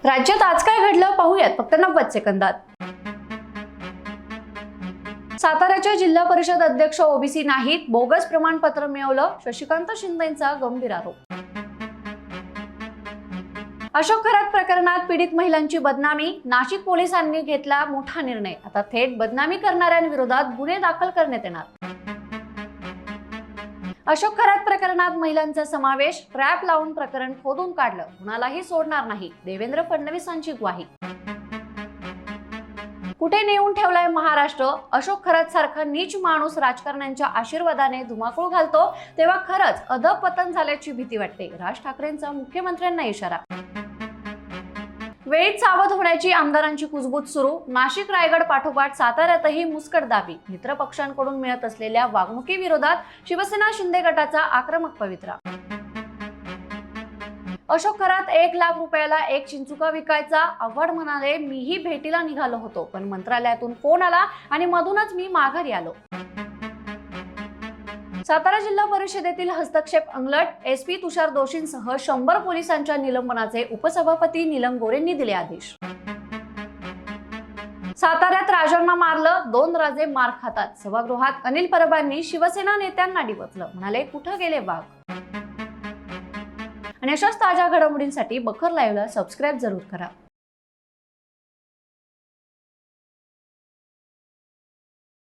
राज्यात आज काय घडलं पाहूयात फक्त 90 सेकंदात। साताऱ्याच्या जिल्हा परिषद अध्यक्ष ओबीसी नाहीत, बोगस प्रमाणपत्र मिळवलं, शशिकांत शिंदेंचा गंभीर आरोप। अशोक खरात प्रकरणात पीडित महिलांची बदनामी, नाशिक पोलिसांनी घेतला मोठा निर्णय, आता थेट बदनामी करणाऱ्यांविरोधात गुन्हे दाखल करण्यात येणार। अशोक खरात प्रकरणात महिलांचा समावेश, ट्रॅप लावून प्रकरण खोदून काढलं, कुणालाही सोडणार नाही, देवेंद्र फडणवीसांची ग्वाही। कुठे नेऊन ठेवलाय महाराष्ट्र? अशोक खरात सारखा नीच माणूस राजकारण्यांच्या आशीर्वादाने धुमाकूळ घालतो तेव्हा खरंच अधपतन झाल्याची भीती वाटते। राज ठाकरेंचा मुख्यमंत्र्यांना इशारा। वेळीत सावध होण्याची आमदारांची कुजबूज सुरू, नाशिक रायगड पाठोपाठ साताऱ्यातही मुस्कटदाबी, मित्र पक्षांकडून मिळत असलेल्या वागणुकीविरोधात शिवसेना शिंदे गटाचा आक्रमक पवित्रा। अशोक खरात 1 लाख रुपयाला एक चिंचुका विकायचा, आव्हाड म्हणाले मीही भेटीला निघालो होतो पण मंत्रालयातून फोन आला आणि मधूनच मी माघारी आलो। सातारा जिल्हा परिषदेतील हस्तक्षेप अंगलट, एसपी तुषार दोशींसह 100 पोलिसांच्या निलंबनाचे उपसभापती नीलम गोरेंनी दिले आदेश। साताऱ्यात राजांना मारलं, 2 राजे मार खातात, सभागृहात अनिल परबांनी शिवसेना नेत्यांना डिवचलं, म्हणाले कुठं गेले वाघ। आणि अशाच ताज्या घडामोडींसाठी बखर लाईव्हला सबस्क्राईब जरूर करा।